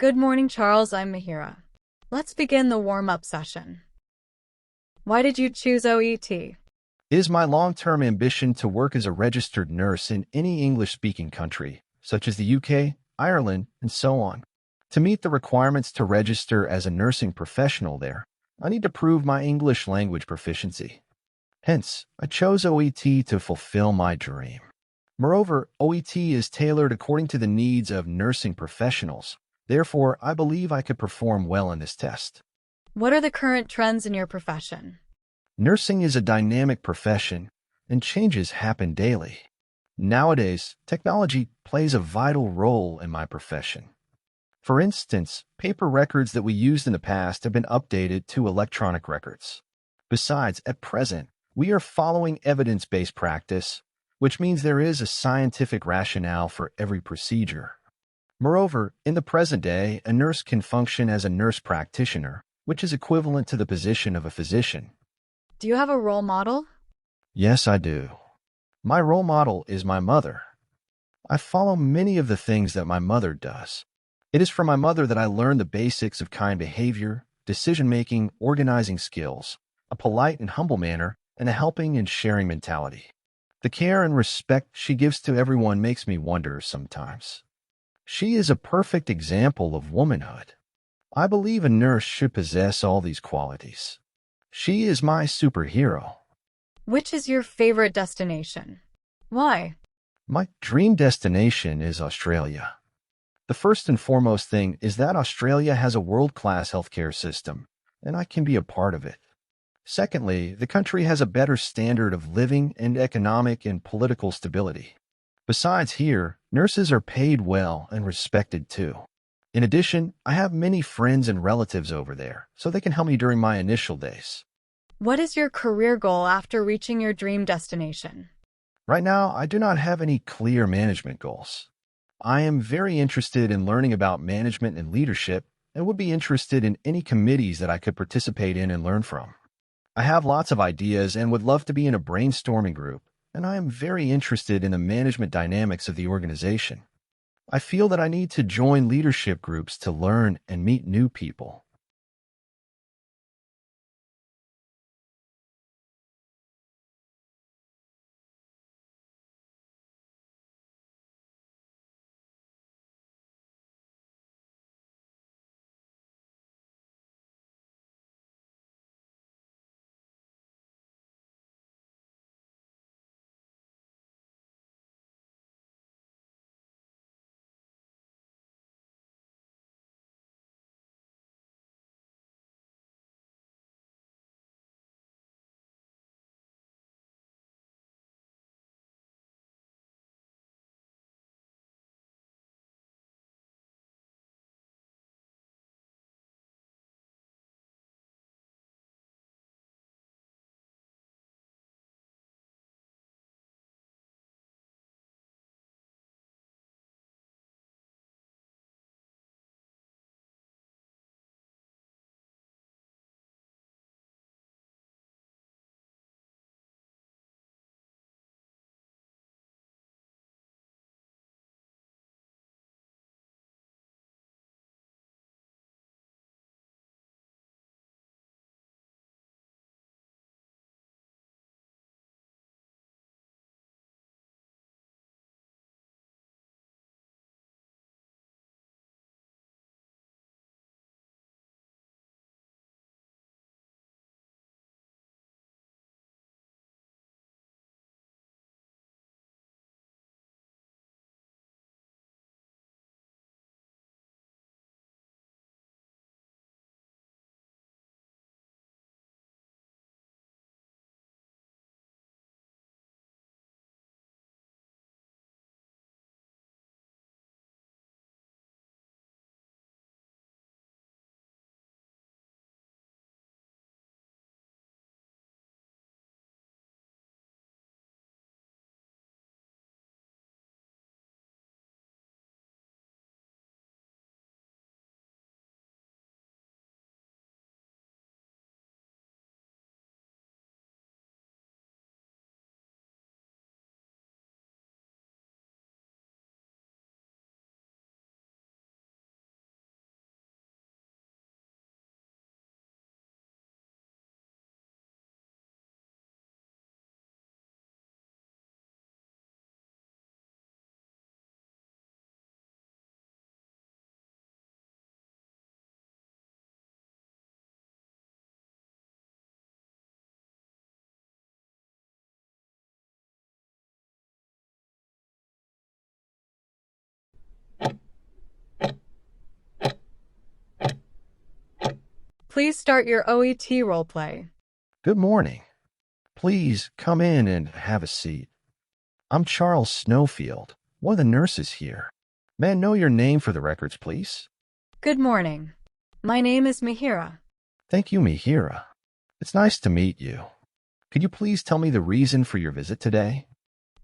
Good morning, Charles. I'm Mihiraa. Let's begin the warm-up session. Why did you choose OET? It is my long-term ambition to work as a registered nurse in any English-speaking country, such as the UK, Ireland, and so on. To meet the requirements to register as a nursing professional there, I need to prove my English language proficiency. Hence, I chose OET to fulfill my dream. Moreover, OET is tailored according to the needs of nursing professionals. Therefore, I believe I could perform well in this test. What are the current trends in your profession? Nursing is a dynamic profession, and changes happen daily. Nowadays, technology plays a vital role in my profession. For instance, paper records that we used in the past have been updated to electronic records. Besides, at present, we are following evidence-based practice, which means there is a scientific rationale for every procedure. Moreover, in the present day, a nurse can function as a nurse practitioner, which is equivalent to the position of a physician. Do you have a role model? Yes, I do. My role model is my mother. I follow many of the things that my mother does. It is from my mother that I learned the basics of kind behavior, decision-making, organizing skills, a polite and humble manner, and a helping and sharing mentality. The care and respect she gives to everyone makes me wonder sometimes. She is a perfect example of womanhood. I believe a nurse should possess all these qualities. She is my superhero. Which is your favorite destination? Why? My dream destination is Australia. The first and foremost thing is that Australia has a world-class healthcare system, and I can be a part of it. Secondly, the country has a better standard of living and economic and political stability. Besides here, nurses are paid well and respected too. In addition, I have many friends and relatives over there, so they can help me during my initial days. What is your career goal after reaching your dream destination? Right now, I do not have any clear management goals. I am very interested in learning about management and leadership and would be interested in any committees that I could participate in and learn from. I have lots of ideas and would love to be in a brainstorming group, and I am very interested in the management dynamics of the organization. I feel that I need to join leadership groups to learn and meet new people. Please start your OET roleplay. Good morning. Please come in and have a seat. I'm Charles Snowfield, one of the nurses here. May I know your name for the records, please? Good morning. My name is Mihiraa. Thank you, Mihiraa. It's nice to meet you. Could you please tell me the reason for your visit today?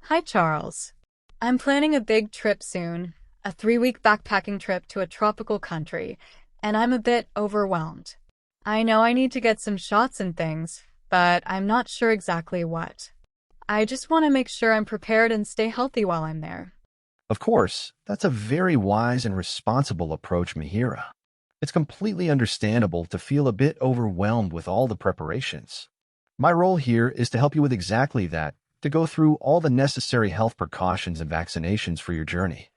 Hi, Charles. I'm planning a big trip soon, a 3-week backpacking trip to a tropical country, and I'm a bit overwhelmed. I know I need to get some shots and things, but I'm not sure exactly what. I just want to make sure I'm prepared and stay healthy while I'm there. Of course, that's a very wise and responsible approach, Mihiraa. It's completely understandable to feel a bit overwhelmed with all the preparations. My role here is to help you with exactly that, to go through all the necessary health precautions and vaccinations for your journey.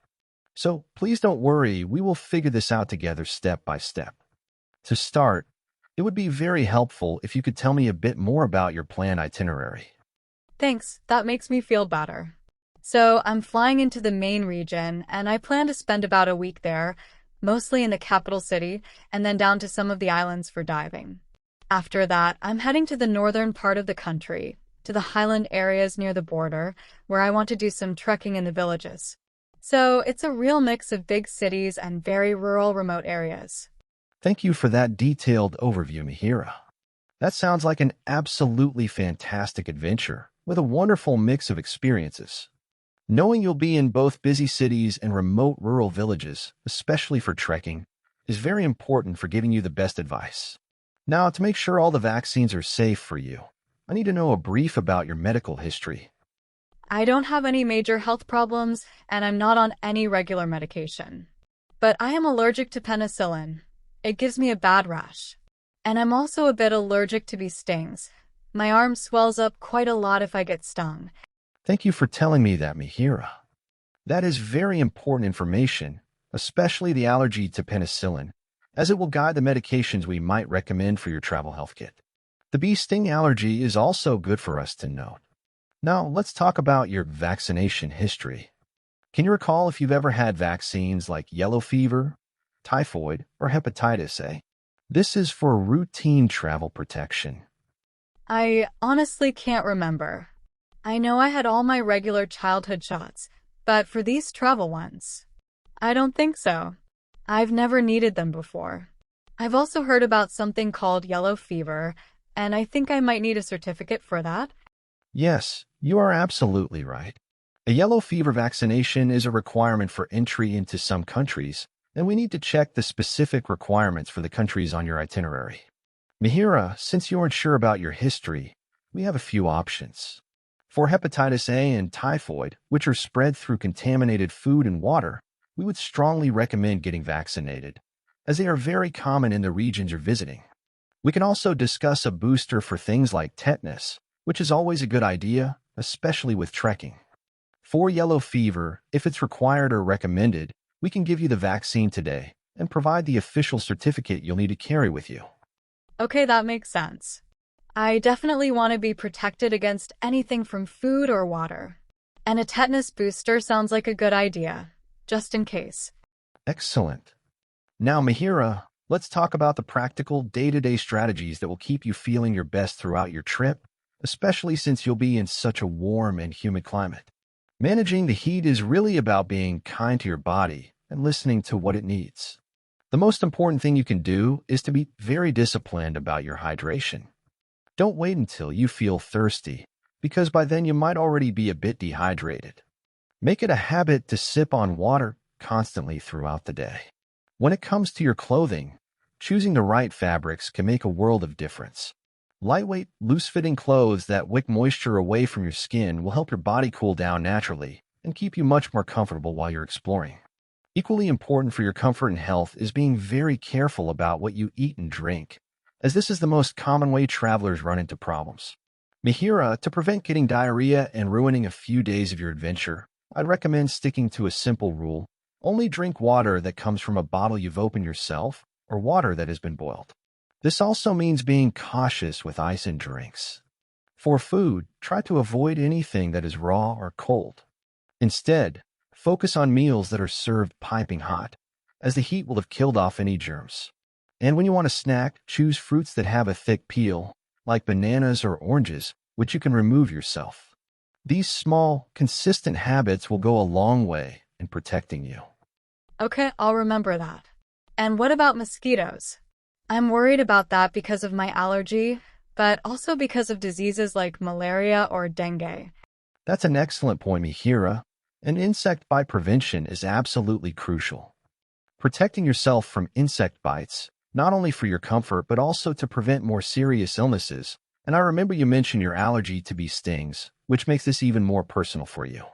So please don't worry, we will figure this out together step by step. To start, it would be very helpful if you could tell me a bit more about your planned itinerary. Thanks, that makes me feel better. So I'm flying into the main region, and I plan to spend about a week there, mostly in the capital city, and then down to some of the islands for diving. After that, I'm heading to the northern part of the country, to the highland areas near the border, where I want to do some trekking in the villages. So it's a real mix of big cities and very rural, remote areas. Thank you for that detailed overview, Mihiraa. That sounds like an absolutely fantastic adventure with a wonderful mix of experiences. Knowing you'll be in both busy cities and remote rural villages, especially for trekking, is very important for giving you the best advice. Now, to make sure all the vaccines are safe for you, I need to know a brief about your medical history. I don't have any major health problems, and I'm not on any regular medication. But I am allergic to penicillin. It gives me a bad rash. And I'm also a bit allergic to bee stings. My arm swells up quite a lot if I get stung. Thank you for telling me that, Mihiraa. That is very important information, especially the allergy to penicillin, as it will guide the medications we might recommend for your travel health kit. The bee sting allergy is also good for us to note. Now, let's talk about your vaccination history. Can you recall if you've ever had vaccines like yellow fever, typhoid, or hepatitis A? This is for routine travel protection. I honestly can't remember. I know I had all my regular childhood shots, but for these travel ones, I don't think so. I've never needed them before. I've also heard about something called yellow fever, and I think I might need a certificate for that. Yes, you are absolutely right. A yellow fever vaccination is a requirement for entry into some countries, and we need to check the specific requirements for the countries on your itinerary. Mihiraa, since you aren't sure about your history, we have a few options. For hepatitis A and typhoid, which are spread through contaminated food and water, we would strongly recommend getting vaccinated, as they are very common in the regions you're visiting. We can also discuss a booster for things like tetanus, which is always a good idea, especially with trekking. For yellow fever, if it's required or recommended, we can give you the vaccine today and provide the official certificate you'll need to carry with you. Okay, that makes sense. I definitely want to be protected against anything from food or water. And a tetanus booster sounds like a good idea, just in case. Excellent. Now, Mihiraa, let's talk about the practical day-to-day strategies that will keep you feeling your best throughout your trip, especially since you'll be in such a warm and humid climate. Managing the heat is really about being kind to your body and listening to what it needs. The most important thing you can do is to be very disciplined about your hydration. Don't wait until you feel thirsty, because by then you might already be a bit dehydrated. Make it a habit to sip on water constantly throughout the day. When it comes to your clothing, choosing the right fabrics can make a world of difference. Lightweight, loose-fitting clothes that wick moisture away from your skin will help your body cool down naturally and keep you much more comfortable while you're exploring. Equally important for your comfort and health is being very careful about what you eat and drink, as this is the most common way travelers run into problems. Mihiraa, to prevent getting diarrhea and ruining a few days of your adventure, I'd recommend sticking to a simple rule. Only drink water that comes from a bottle you've opened yourself or water that has been boiled. This also means being cautious with ice and drinks. For food, try to avoid anything that is raw or cold. Instead, focus on meals that are served piping hot, as the heat will have killed off any germs. And when you want a snack, choose fruits that have a thick peel, like bananas or oranges, which you can remove yourself. These small, consistent habits will go a long way in protecting you. Okay, I'll remember that. And what about mosquitoes? I'm worried about that because of my allergy, but also because of diseases like malaria or dengue. That's an excellent point, Mihiraa. And insect bite prevention is absolutely crucial. Protecting yourself from insect bites, not only for your comfort, but also to prevent more serious illnesses. And I remember you mentioned your allergy to bee stings, which makes this even more personal for you.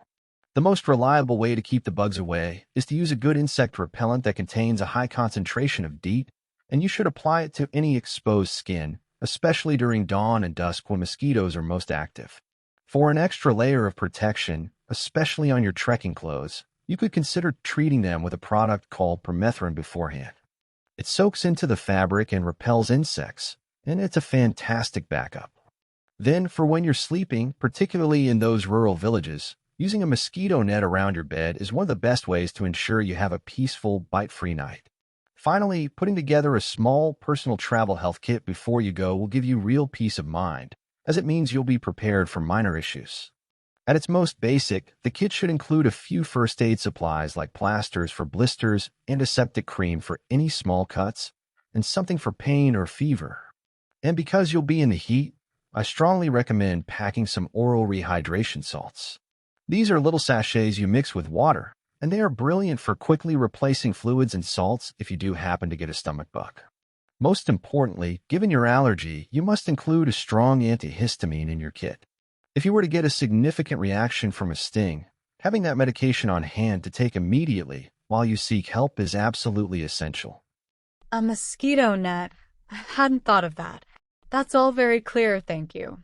The most reliable way to keep the bugs away is to use a good insect repellent that contains a high concentration of DEET, and you should apply it to any exposed skin, especially during dawn and dusk when mosquitoes are most active. For an extra layer of protection, especially on your trekking clothes, you could consider treating them with a product called permethrin beforehand. It soaks into the fabric and repels insects, and it's a fantastic backup. Then, for when you're sleeping, particularly in those rural villages, using a mosquito net around your bed is one of the best ways to ensure you have a peaceful, bite-free night. Finally, putting together a small personal travel health kit before you go will give you real peace of mind, as it means you'll be prepared for minor issues. At its most basic, the kit should include a few first aid supplies like plasters for blisters, antiseptic cream for any small cuts, and something for pain or fever. And because you'll be in the heat, I strongly recommend packing some oral rehydration salts. These are little sachets you mix with water, and they are brilliant for quickly replacing fluids and salts if you do happen to get a stomach bug. Most importantly, given your allergy, you must include a strong antihistamine in your kit. If you were to get a significant reaction from a sting, having that medication on hand to take immediately while you seek help is absolutely essential. A mosquito net? I hadn't thought of that. That's all very clear, thank you.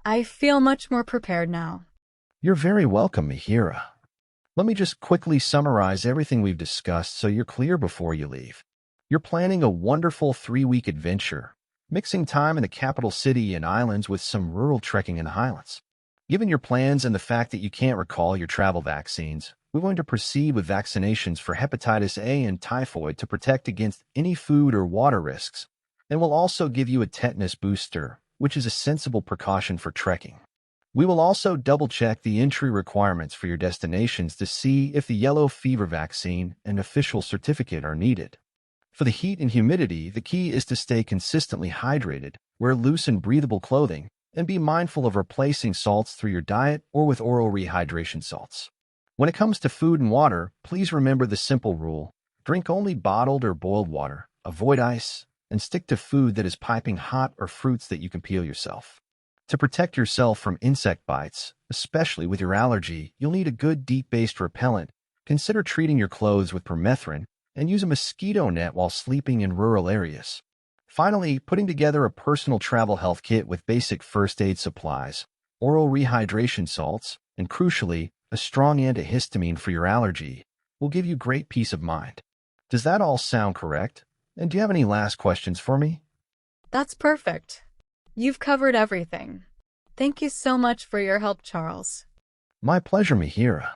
I feel much more prepared now. You're very welcome, Mihiraa. Let me just quickly summarize everything we've discussed so you're clear before you leave. You're planning a wonderful 3-week adventure, mixing time in the capital city and islands with some rural trekking in the highlands. Given your plans and the fact that you can't recall your travel vaccines, we're going to proceed with vaccinations for hepatitis A and typhoid to protect against any food or water risks, and we'll also give you a tetanus booster, which is a sensible precaution for trekking. We will also double-check the entry requirements for your destinations to see if the yellow fever vaccine and official certificate are needed. For the heat and humidity, the key is to stay consistently hydrated, wear loose and breathable clothing, and be mindful of replacing salts through your diet or with oral rehydration salts. When it comes to food and water, please remember the simple rule: drink only bottled or boiled water, avoid ice, and stick to food that is piping hot or fruits that you can peel yourself. To protect yourself from insect bites, especially with your allergy, you'll need a good DEET-based repellent. Consider treating your clothes with permethrin and use a mosquito net while sleeping in rural areas. Finally, putting together a personal travel health kit with basic first aid supplies, oral rehydration salts, and crucially, a strong antihistamine for your allergy will give you great peace of mind. Does that all sound correct? And do you have any last questions for me? That's perfect. You've covered everything. Thank you so much for your help, Charles. My pleasure, Mihiraa.